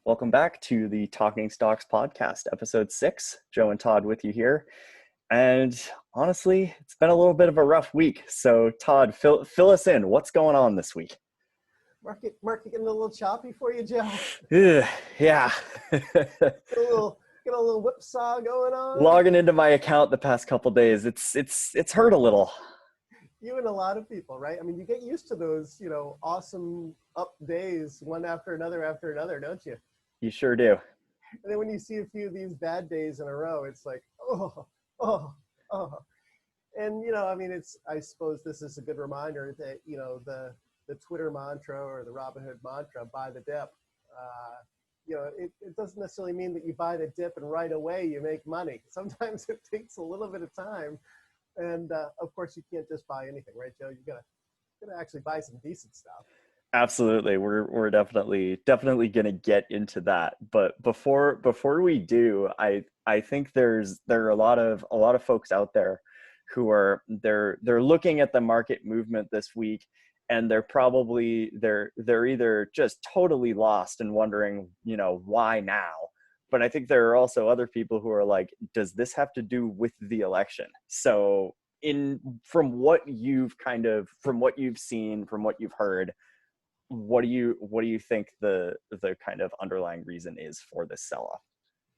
Welcome back to the Talking Stocks podcast, episode 6. Joe and Todd with you here. And honestly, it's been a little bit of a rough week. So Todd, fill us in. What's going on this week? Market getting a little choppy for you, Joe. Yeah. Get a little whipsaw going on. Logging into my account the past couple days, it's hurt a little. You and a lot of people, right? I mean, you get used to those, awesome up days, one after another, don't you? You sure do. And then when you see a few of these bad days in a row, it's like, oh. And, I suppose this is a good reminder that, the Twitter mantra or the Robinhood mantra, buy the dip. It doesn't necessarily mean that you buy the dip and right away you make money. Sometimes it takes a little bit of time. And of course, you can't just buy anything, right, Joe? You gotta actually buy some decent stuff. Absolutely. We're definitely going to get into that. But before we do, I think there are a lot of folks out there who are they're looking at the market movement this week, and they're either just totally lost and wondering, why now? But I think there are also other people who are like, does this have to do with the election? So from what you've seen, from what you've heard, what do you think the kind of underlying reason is for this sell-off?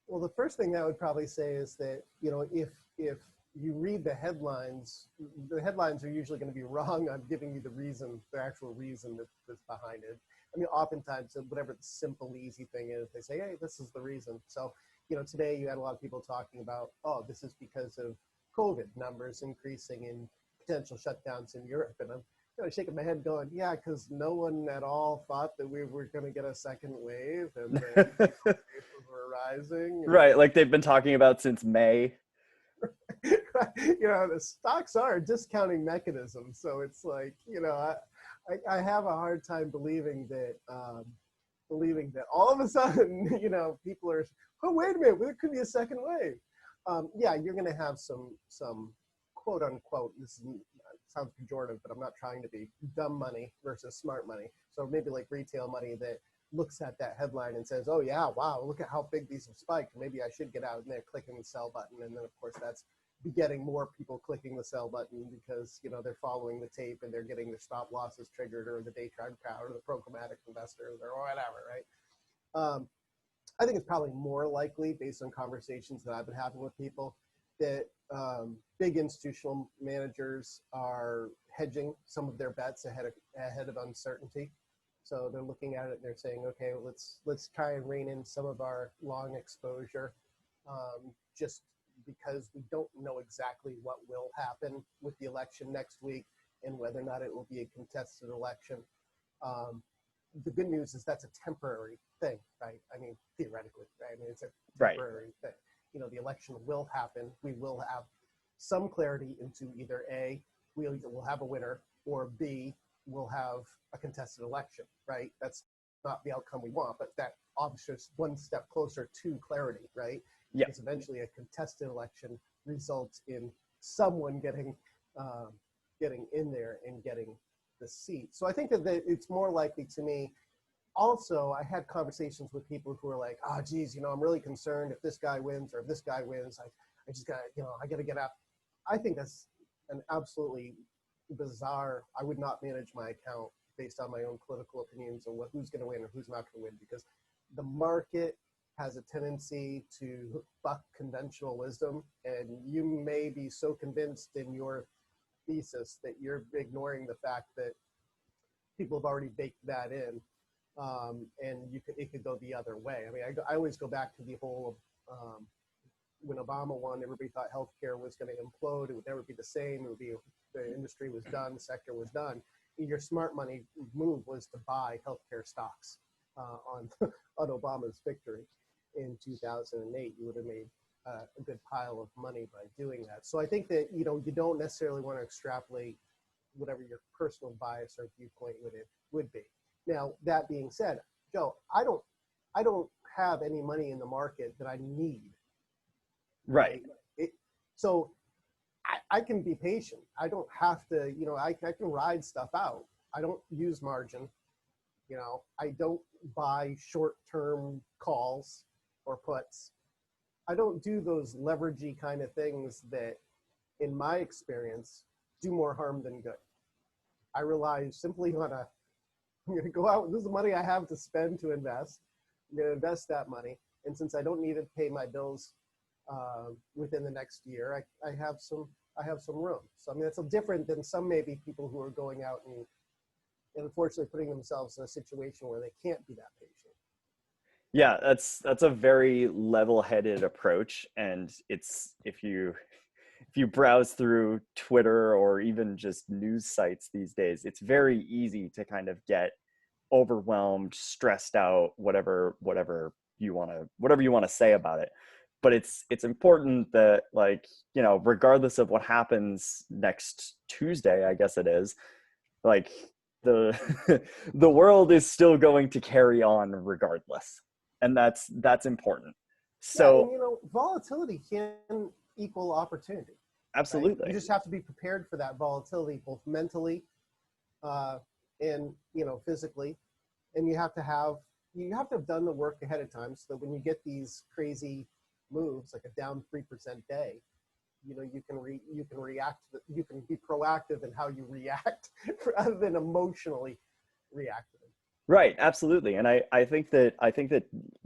Well, the first thing that I would probably say is that, if you read the headlines are usually going to be wrong on giving you the actual reason that's behind it. I mean, oftentimes, whatever the simple, easy thing is, they say, hey, this is the reason. So, today you had a lot of people talking about, oh, this is because of COVID numbers increasing and potential shutdowns in Europe. And I'm shaking my head going, yeah, because no one at all thought that we were going to get a second wave and the cases were rising. Right, like they've been talking about since May. The stocks are a discounting mechanism. So it's like, I have a hard time believing that all of a sudden, people are, oh, wait a minute, there could be a second wave. You're going to have some quote unquote, sounds pejorative, but I'm not trying to be, dumb money versus smart money. So maybe like retail money that looks at that headline and says, oh yeah, wow, look at how big these have spiked. Maybe I should get out, and they're clicking the sell button. And then of course that's getting more people clicking the sell button because, they're following the tape and they're getting their stop losses triggered, or the day trade crowd or the programmatic investors or whatever, right? I think it's probably more likely, based on conversations that I've been having with people, that big institutional managers are hedging some of their bets ahead of uncertainty. So they're looking at it and they're saying, okay, let's try and rein in some of our long exposure, just because we don't know exactly what will happen with the election next week and whether or not it will be a contested election. The good news is that's a temporary thing, right? I mean, theoretically, right? I mean, it's a temporary thing. The election will happen. We will have some clarity into either A, we'll have a winner, or B, we'll have a contested election, right? That's not the outcome we want, but that obviously is one step closer to clarity, right? Yeah. Because eventually a contested election results in someone getting in there and getting the seat. So I think that it's more likely, to me. Also, I had conversations with people who are like, oh, geez, I'm really concerned if this guy wins or if this guy wins. I just got to, I got to get out. I think that's an absolutely bizarre. I would not manage my account based on my own political opinions on who's going to win or who's not going to win, because the market has a tendency to buck conventional wisdom, and you may be so convinced in your thesis that you're ignoring the fact that people have already baked that in. And it could go the other way. I mean, I always go back to the whole, when Obama won, everybody thought healthcare was going to implode. It would never be the same. The industry was done, the sector was done. Your smart money move was to buy healthcare stocks on Obama's victory in 2008. You would have made a good pile of money by doing that. So I think that, you don't necessarily want to extrapolate whatever your personal bias or viewpoint would be. Now, that being said, Joe, I don't have any money in the market that I need. Right. So I can be patient. I don't have to, I can ride stuff out. I don't use margin. You know, I don't buy short-term calls or puts. I don't do those leveragey kind of things that, in my experience, do more harm than good. I rely simply on I'm going to go out, this is the money I have to spend to invest. I'm going to invest that money. And since I don't need to pay my bills within the next year, I have some room. So, I mean, it's different than some maybe people who are going out and unfortunately putting themselves in a situation where they can't be that patient. Yeah, that's a very level-headed approach, and it's if you browse through Twitter or even just news sites these days, it's very easy to kind of get overwhelmed, stressed out, whatever you want to say about it. But it's important that, like, you know, regardless of what happens next Tuesday, I guess it is, like, the the world is still going to carry on regardless. And that's important. Yeah, So and you know, volatility can equal opportunity, right? You absolutely. just have to be prepared for that volatility, both mentally uh, and physically. And you have to have done the work ahead of time so that when you get these crazy moves, like a down 3% day, you can react. You can be proactive in how you react rather than emotionally reactive. Right, absolutely. And I think that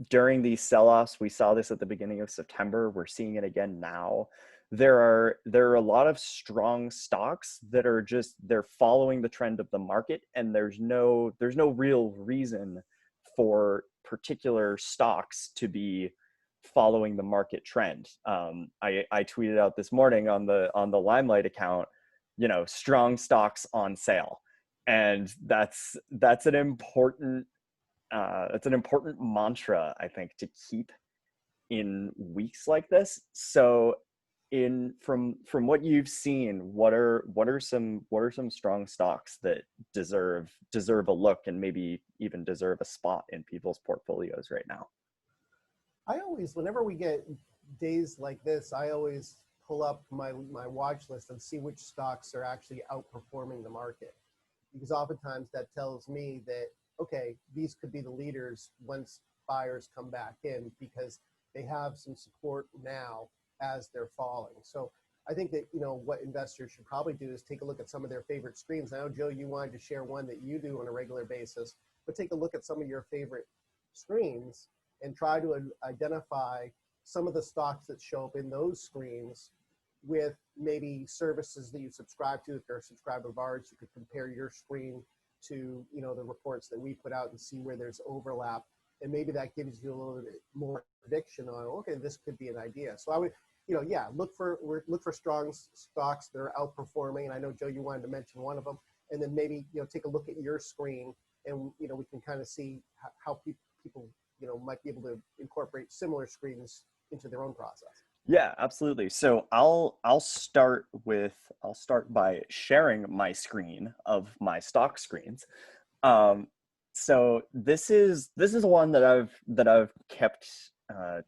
during these sell-offs, we saw this at the beginning of September, we're seeing it again now. There are a lot of strong stocks that are just they're following the trend of the market, and there's no real reason for particular stocks to be following the market trend. I tweeted out this morning on the Limelight account, you know, strong stocks on sale, and that's an important mantra, I think, to keep in weeks like this. So in from what you've seen, what are some strong stocks that deserve a look and maybe even deserve a spot in people's portfolios right now? Whenever we get days like this, I always pull up my watch list and see which stocks are actually outperforming the market, because oftentimes that tells me that, okay, these could be the leaders once buyers come back in, because they have some support now as they're falling. So I think that, what investors should probably do is take a look at some of their favorite screens. I know, Joe, you wanted to share one that you do on a regular basis, but take a look at some of your favorite screens and try to identify some of the stocks that show up in those screens with maybe services that you subscribe to. If you're a subscriber of ours, you could compare your screen to, the reports that we put out and see where there's overlap. And maybe that gives you a little bit more prediction on, okay, this could be an idea. So I would, look for strong stocks that are outperforming. And I know, Joe, you wanted to mention one of them. And then maybe, take a look at your screen, and, we can kind of see how people, might be able to incorporate similar screens into their own process. Yeah, absolutely. So I'll start by sharing my screen of my stock screens. Um, so this is one that I've kept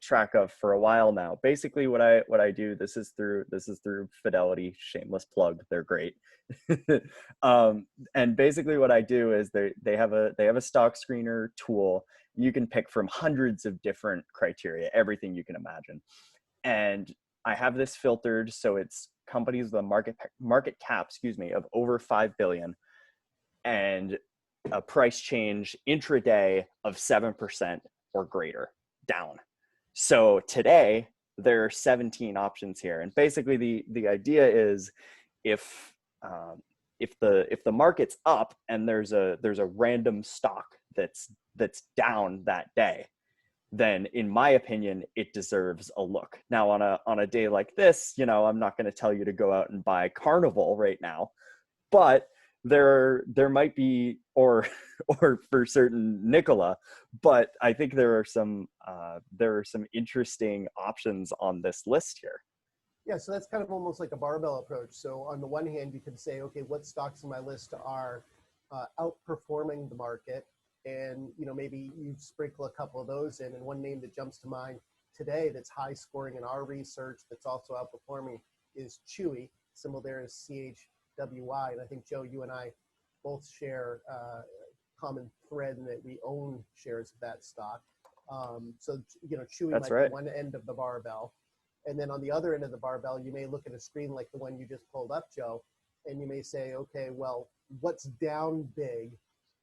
track of for a while now. Basically, what I do, this is through Fidelity. Shameless plug, they're great. And basically, what I do is they have a stock screener tool. You can pick from hundreds of different criteria, everything you can imagine. And I have this filtered so it's companies with a market cap, excuse me, of over 5 billion, and a price change intraday of 7% or greater down. So today there are 17 options here, and basically the idea is if if the market's up and there's a random stock that's down that day, then in my opinion, it deserves a look. Now on a day like this, you know, I'm not going to tell you to go out and buy Carnival right now, but there might be, or or for certain Nikola, but I think there are some interesting options on this list here. Yeah, so that's kind of almost like a barbell approach. So on the one hand, you can say, okay, what stocks on my list are outperforming the market? And, maybe you sprinkle a couple of those in. And one name that jumps to mind today that's high scoring in our research that's also outperforming is Chewy. Symbol there is CHWY. And I think, Joe, you and I both share common thread in that we own shares of that stock. So, Chewy That's might be right. one end of the barbell. And then on the other end of the barbell, you may look at a screen like the one you just pulled up, Joe, and you may say, okay, well, what's down big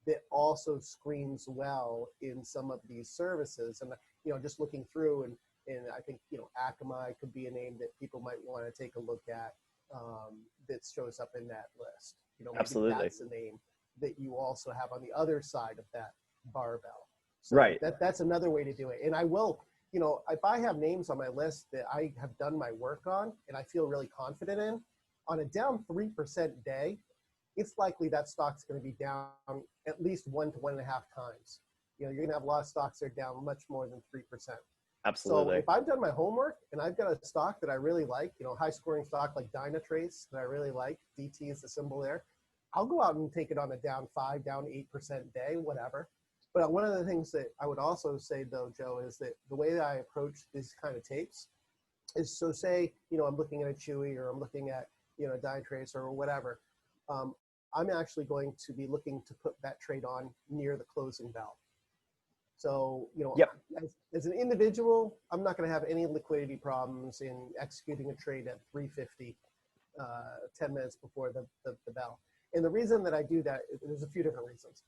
that also screens well in some of these services? And, just looking through, and I think, Akamai could be a name that people might want to take a look at, that shows up in that list. Maybe Absolutely. that's a name that you also have on the other side of that barbell. So Right. that's another way to do it. And I will, if I have names on my list that I have done my work on and I feel really confident in, on a down 3% day, it's likely that stock's going to be down at least 1 to 1.5 times. You're going to have a lot of stocks that are down much more than 3%. So Absolutely. if I've done my homework and I've got a stock that I really like, high scoring stock like Dynatrace that I really like, DT is the symbol there, I'll go out and take it on a down 5, down 8% day, whatever. But one of the things that I would also say though, Joe, is that the way that I approach these kind of tapes is, so say, I'm looking at a Chewy or I'm looking at, Dynatrace or whatever. I'm actually going to be looking to put that trade on near the closing bell. So, Yep. as an individual, I'm not going to have any liquidity problems in executing a trade at 350, 10 minutes before the bell. And the reason that I do that, there's a few different reasons.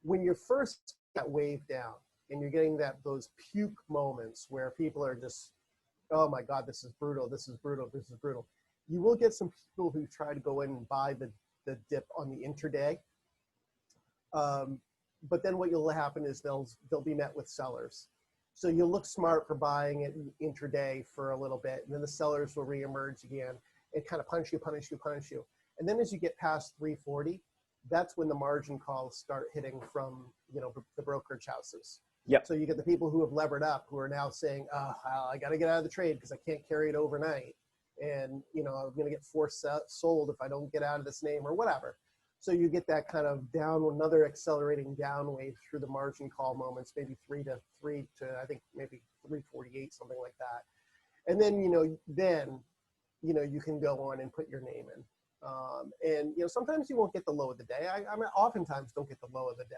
When you're first that wave down and you're getting those puke moments where people are just, oh my God, this is brutal, this is brutal, this is brutal. You will get some people who try to go in and buy the dip on the intraday. But then what will happen is they'll be met with sellers. So you'll look smart for buying it intraday for a little bit, and then the sellers will reemerge again and kind of punish you. And then as you get past 340, that's when the margin calls start hitting from the brokerage houses. Yep. So you get the people who have levered up who are now saying, I got to get out of the trade because I can't carry it overnight. And I'm going to get forced sold if I don't get out of this name or whatever. So you get that kind of another accelerating down wave through the margin call moments, maybe 3 to I think maybe 348, something like that. And then, you can go on and put your name in. And, sometimes you won't get the low of the day. I oftentimes don't get the low of the day,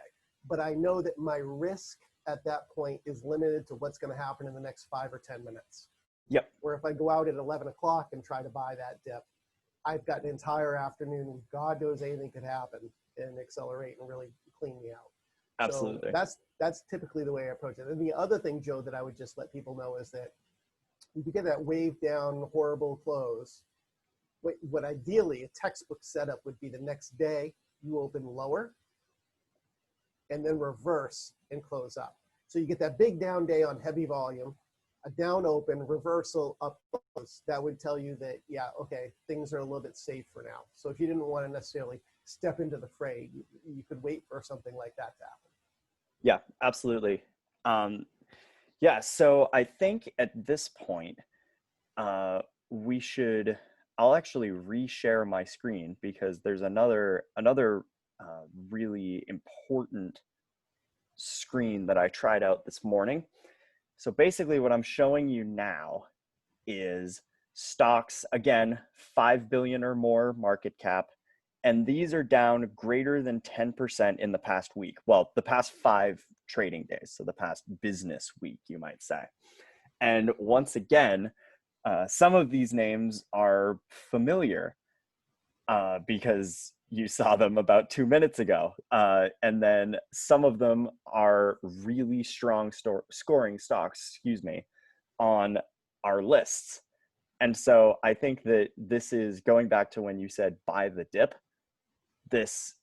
but I know that my risk at that point is limited to what's going to happen in the next 5 or 10 minutes. Yep. Where if I go out at 11 o'clock and try to buy that dip, I've got an entire afternoon. God knows anything could happen and accelerate and really clean me out. Absolutely. So that's typically the way I approach it. And the other thing, Joe, that I would just let people know is that if you get that wave down, horrible close, what ideally a textbook setup would be the next day you open lower and then reverse and close up. So you get that big down day on heavy volume, a down open, reversal up close. That would tell you that, yeah, okay, things are a little bit safe for now. So if you didn't want to necessarily step into the fray, you could wait for something like that to happen. Yeah, absolutely. Yeah, so I think at this point, I'll actually reshare my screen because there's another really important screen that I tried out this morning. So basically what I'm showing you now is stocks, again, 5 billion or more market cap, and these are down greater than 10% in the past week. Well, the past 5 trading days, so the past business week, you might say. And once again, some of these names are familiar because you saw them about 2 minutes ago. And then some of them are really strong scoring stocks, on our lists. And so I think that this is going back to when you said buy the dip. This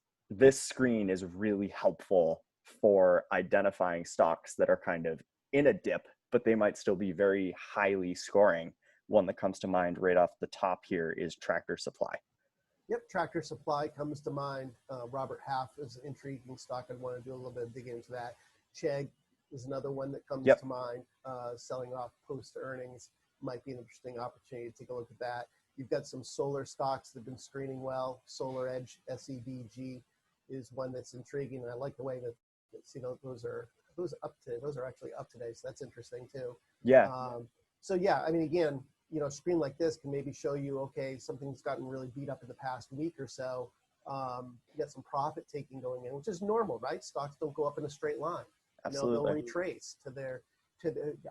screen is really helpful for identifying stocks that are kind of in a dip, but they might still be very highly scoring. One that comes to mind right off the top here is Tractor Supply. Yep, Tractor Supply comes to mind. Robert Half is an intriguing stock. I'd want to do a little bit of digging into that. Chegg is another one that comes to mind. Selling off post earnings might be an interesting opportunity to take a look at that. You've got some solar stocks that have been screening well. Solar Edge, SEDG is one that's intriguing, and I like the way that those are actually up today, so that's interesting too. Yeah. So yeah, I mean, again, a screen like this can maybe show you, okay, something's gotten really beat up in the past week or so. You got some profit taking going in, which is normal, right? Stocks don't go up in a straight line. They'll Absolutely. retrace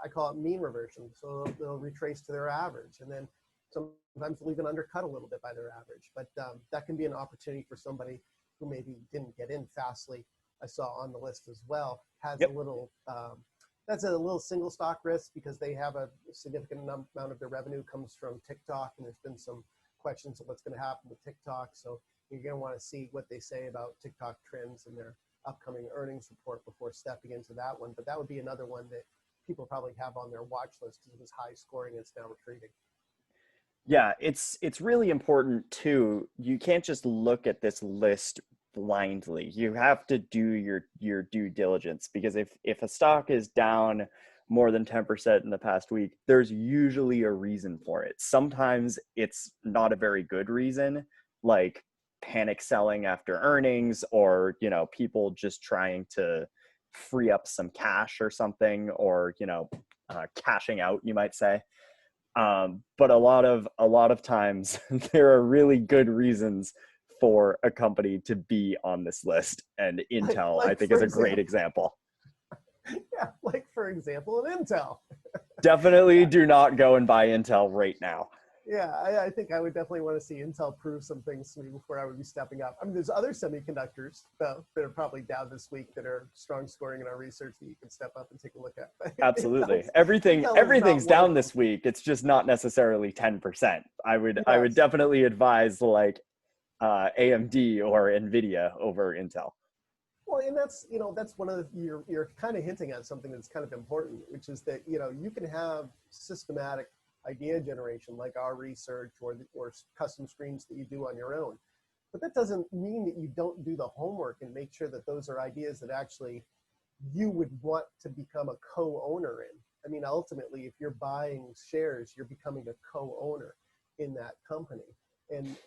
I call it mean reversion. So they'll retrace to their average, and then sometimes they'll even undercut a little bit by their average. But that can be an opportunity for somebody who maybe didn't get in fastly. I saw on the list as well has a Yep. little. That's a little single stock risk because they have a significant amount of their revenue comes from TikTok, and there's been some questions of what's going to happen with TikTok. So you're going to want to see what they say about TikTok trends in their upcoming earnings report before stepping into that one. But that would be another one that people probably have on their watch list because it was high scoring and it's now retreating. Yeah, it's really important too. You can't just look at this list blindly. You have to do your due diligence, because if a stock is down more than 10% in the past week, there's usually a reason for it. Sometimes it's not a very good reason, like panic selling after earnings, or people just trying to free up some cash or something, or cashing out, you might say. But a lot of times there are really good reasons for a company to be on this list, and Intel, I think, is a great example. Yeah, like for example, an Intel. Definitely Yeah, do not go and buy Intel right now. yeah, I think I would definitely want to see Intel prove some things to me before I would be stepping up. I mean, there's other semiconductors though that are probably down this week that are strong scoring in our research that you can step up and take a look at. Absolutely. Intel is not Everything's one of down them. this week. It's just not necessarily 10%. I would Yes. definitely advise like AMD or Nvidia over Intel. Well, and that's one of the, you're kind of hinting at something that's kind of important, which is that you can have systematic idea generation like our research or custom screens that you do on your own, but that doesn't mean that you don't do the homework and make sure that those are ideas that actually you would want to become a co-owner in. I mean, ultimately, if you're buying shares, you're becoming a co-owner in that company. And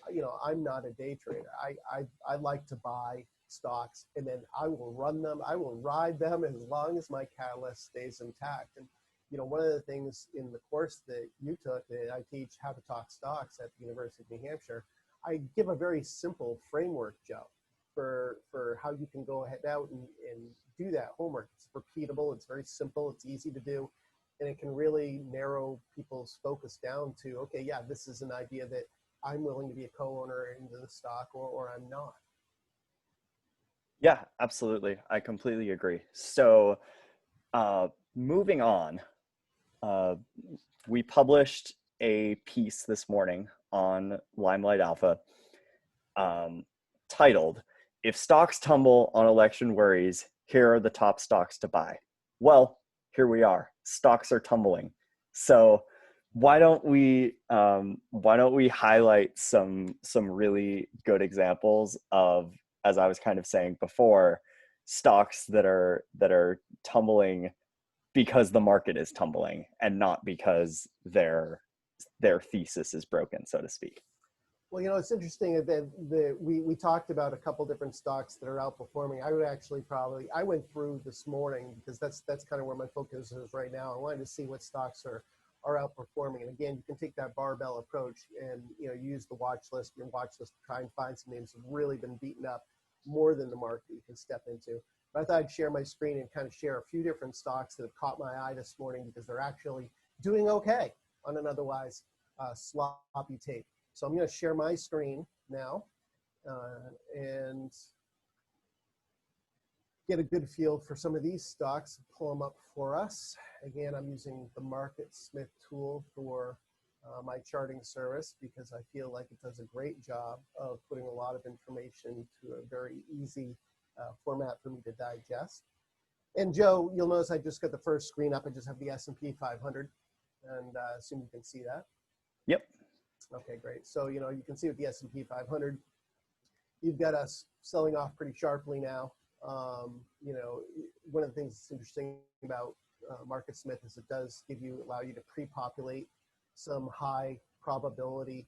I'm not a day trader. I like to buy stocks and then I will run them. I will ride them as long as my catalyst stays intact. And one of the things in the course that you took that I teach how to talk stocks at the University of New Hampshire, I give a very simple framework, Joe, for how you can go ahead out and do that homework. It's repeatable, it's very simple, it's easy to do, and it can really narrow people's focus down to, okay, yeah, this is an idea that I'm willing to be a co-owner into the stock or I'm not. Yeah, absolutely. I completely agree. So, moving on, uh, we published a piece this morning on Limelight Alpha, um, titled, "If Stocks Tumble on Election Worries, Here are the Top Stocks to Buy." Well, here we are. Stocks are tumbling. So why don't we highlight some really good examples of, as I was kind of saying before, stocks that are tumbling because the market is tumbling, and not because their thesis is broken, so to speak. Well, it's interesting that we talked about a couple different stocks that are outperforming. I would actually I went through this morning because that's kind of where my focus is right now. I wanted to see what stocks are outperforming. And again, you can take that barbell approach and use the watch list, your watch list, to try and find some names that have really been beaten up more than the market you can step into. But I thought I'd share my screen and kind of share a few different stocks that have caught my eye this morning because they're actually doing okay on an otherwise sloppy tape. So I'm going to share my screen now and get a good feel for some of these stocks, pull them up for us. Again, I'm using the MarketSmith tool for my charting service because I feel like it does a great job of putting a lot of information to a very easy format for me to digest. And Joe, you'll notice I just got the first screen up. I just have the S&P 500, and assume you can see that. Yep. Okay, great. So, you can see with the S&P 500, you've got us selling off pretty sharply now. One of the things that's interesting about MarketSmith is it does allow you to pre-populate some high probability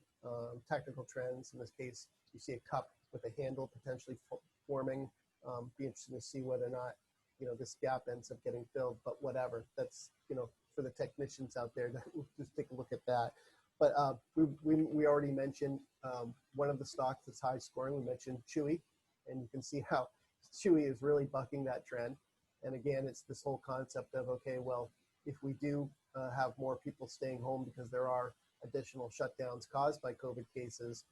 technical trends. In this case, you see a cup with a handle potentially forming. Be interesting to see whether or not, this gap ends up getting filled, but whatever. That's, for the technicians out there, just take a look at that. But we already mentioned one of the stocks that's high scoring. We mentioned Chewy, and you can see how Chewy is really bucking that trend. And again, it's this whole concept of, okay, well, if we do have more people staying home because there are additional shutdowns caused by COVID cases,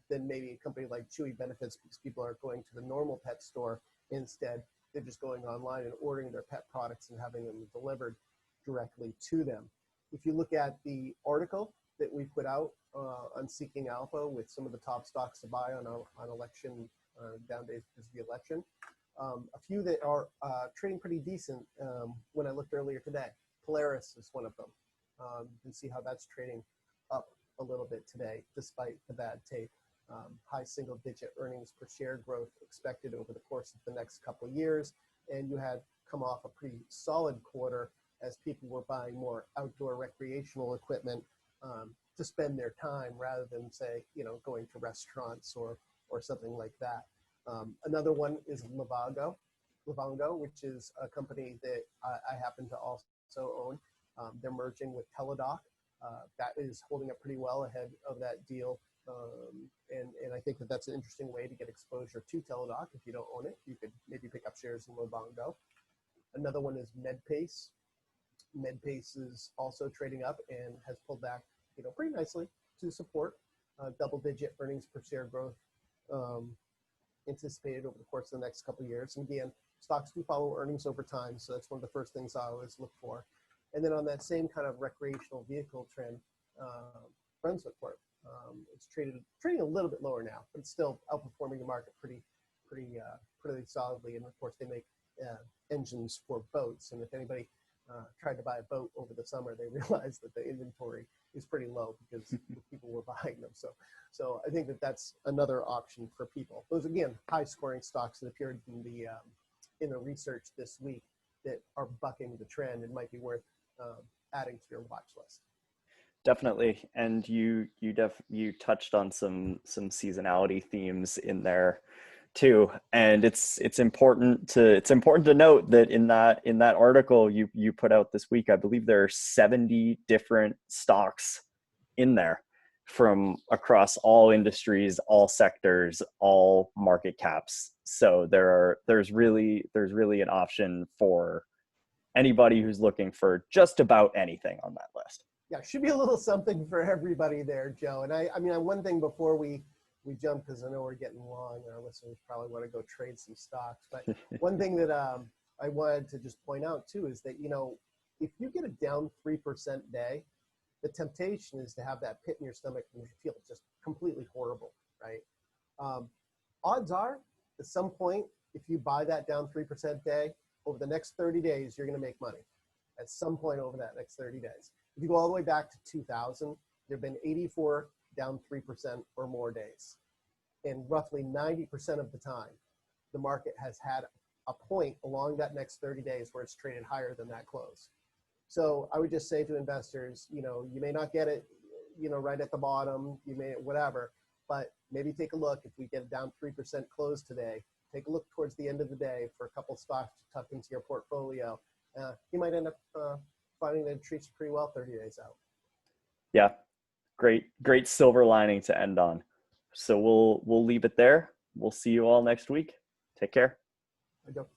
then maybe a company like Chewy benefits because people are going to the normal pet store. Instead, they're just going online and ordering their pet products and having them delivered directly to them. If you look at the article that we put out on Seeking Alpha with some of the top stocks to buy on election, down days because of the election, a few that are trading pretty decent when I looked earlier today. Polaris is one of them. You can see how that's trading up a little bit today, despite the bad tape. High single-digit earnings per share growth expected over the course of the next couple of years. And you had come off a pretty solid quarter as people were buying more outdoor recreational equipment to spend their time rather than, say, going to restaurants or something like that. Another one is Livongo, which is a company that I happen to also own. They're merging with Teladoc. That is holding up pretty well ahead of that deal. And I think that that's an interesting way to get exposure to Teladoc. If you don't own it, you could maybe pick up shares in Livongo. Another one is MedPace. MedPace is also trading up and has pulled back, pretty nicely to support double-digit earnings per share growth anticipated over the course of the next couple of years. And again, stocks do follow earnings over time, so that's one of the first things I always look for. And then on that same kind of recreational vehicle trend, Brunswick Corp. It's trading a little bit lower now, but it's still outperforming the market pretty solidly. And of course, they make engines for boats. And if anybody tried to buy a boat over the summer, they realized that the inventory is pretty low because people were buying them. So I think that that's another option for people. Those, again, high-scoring stocks that appeared in the research this week that are bucking the trend and might be worth adding to your watch list. Definitely. And you touched on some seasonality themes in there too. And it's important to note that in that article you put out this week, I believe there are 70 different stocks in there from across all industries, all sectors, all market caps. So there's really an option for anybody who's looking for just about anything on that list. Yeah, should be a little something for everybody there, Joe. And I mean, one thing before we jump, because I know we're getting long and our listeners probably want to go trade some stocks. But one thing that I wanted to just point out too is that, if you get a down 3% day, the temptation is to have that pit in your stomach and you feel just completely horrible, right? Odds are, at some point, if you buy that down 3% day, over the next 30 days, you're going to make money. At some point over that next 30 days. If you go all the way back to 2000, there have been 84 down 3% or more days. And roughly 90% of the time, the market has had a point along that next 30 days where it's traded higher than that close. So I would just say to investors, you may not get it, right at the bottom, you may, whatever, but maybe take a look. If we get a down 3% close today, take a look towards the end of the day for a couple stocks to tuck into your portfolio. You might end up finding that it treats you pretty well 30 days out. Yeah, great silver lining to end on. So we'll leave it there. We'll see you all next week. Take care. I go.